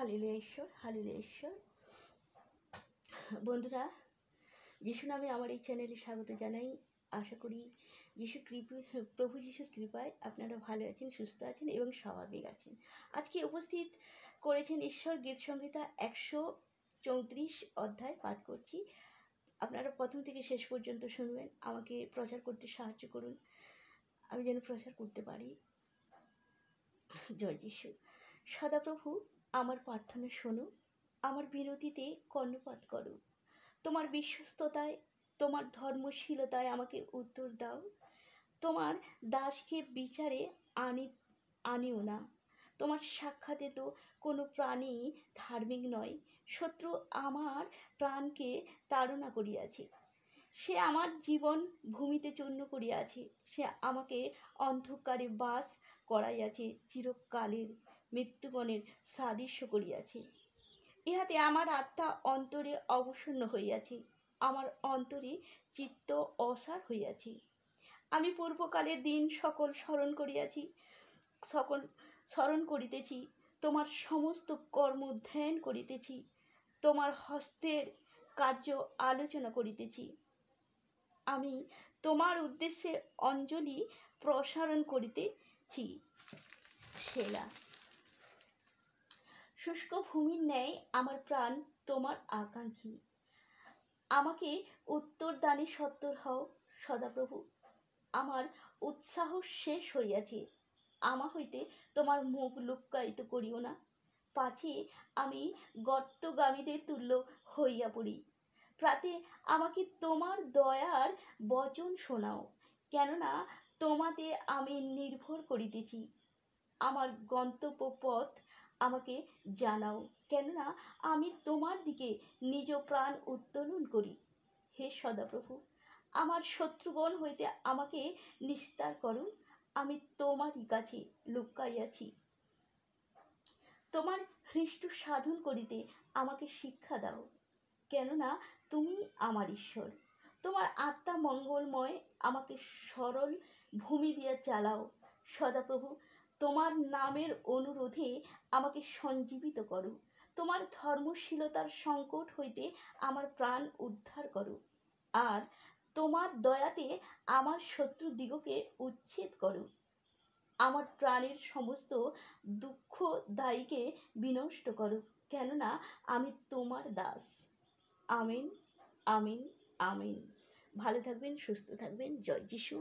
Hallelujah ঈশ্বর, hallelujah ঈশ্বর। বন্ধুরা, যিশু নামে আমার এই চ্যানেলে স্বাগত জানাই। আশা করি প্রভু যিশুর কৃপায় আপনারা ভালো আছেন, সুস্থ আছেন এবং স্বাভাবিক আছেন। আজকে উপস্থিত করেছেন ঈশ্বর গীত সংহিতা 134 অধ্যায় পাঠ করছি। আপনারা প্রথম থেকে শেষ পর্যন্ত শুনবেন। আমাকে প্রচার করতে সাহায্য করুন, আমি যেন প্রচার করতে পারি। জয় যিশু। সদাপ্রভু, আমার প্রার্থনা শোনো, আমার বিনতিতে কর্ণপাত করো। তোমার বিশ্বস্ততায়, তোমার ধর্মশীলতায় আমাকে উত্তর দাও। তোমার দাসকে বিচারে আনিও না। তোমার সাক্ষাতে তো কোনো প্রাণী ধার্মিক নয়। শত্রু আমার প্রাণকে তাড়না করিয়াছে, সে আমার জীবন ভূমিতে চূর্ণ করিয়াছে। সে আমাকে অন্ধকারে বাস করাইয়াছে, চিরকালের মৃত্যুগণের সাদৃশ্য করিয়াছে। ইহাতে আমার আত্মা অন্তরে অবসন্ন হইয়াছে, আমার অন্তরে চিত্ত অসার হইয়াছে। আমি পূর্বকালের দিন সকল স্মরণ করিতেছি, তোমার সমস্ত কর্ম ধ্যান করিতেছি, তোমার হস্তের কার্য আলোচনা করিতেছি। আমি তোমার উদ্দেশ্যে অঞ্জলি প্রসারণ করিতেছি। সেলা। শুষ্ক ভূমির ন্যায় আমার প্রাণ তোমার আকাঙ্ক্ষী। আমাকে উত্তরদানে সত্তর হও সদাপ্রভু। আমার উৎসাহ শেষ হইয়াছে, আমা হইতে তোমার মুখ লুক্কায়িত করিও না, পাছে আমি গর্তগামীদের তুল্য হইয়া পড়ি। প্রাতে আমাকে তোমার দয়ার বচন শোনাও, কেননা তোমাতে আমি নির্ভর করিতেছি। আমার গন্তব্য পথ আমাকে জানাও, কেননা আমি তোমার দিকে নিজ প্রাণ উত্তোলন করি। হে সদাপ্রভু, আমার শত্রুগণ হইতে আমাকে নিস্তার করো, আমি তোমারই কাছে লুকাইয়াছি। তোমার হৃষ্ট সাধন করিতে আমাকে শিক্ষা দাও, কেননা তুমি আমার ঈশ্বর। তোমার আত্মা মঙ্গলময়, আমাকে সরল ভূমি দিয়া চালাও সদাপ্রভু। তোমার নামের অনুরোধে আমাকে সঞ্জীবিত করো। তোমার ধর্মশীলতার সংকট হইতে আমার প্রাণ উদ্ধার করো, আর তোমার দয়াতে আমার শত্রুদিগকে উচ্ছেদ করো। আমার প্রাণের সমস্ত দুঃখদায়ীকে বিনষ্ট করো, কেননা আমি তোমার দাস। আমিন, আমিন, আমিন। ভালো থাকবেন, সুস্থ থাকবেন। জয় যিশু।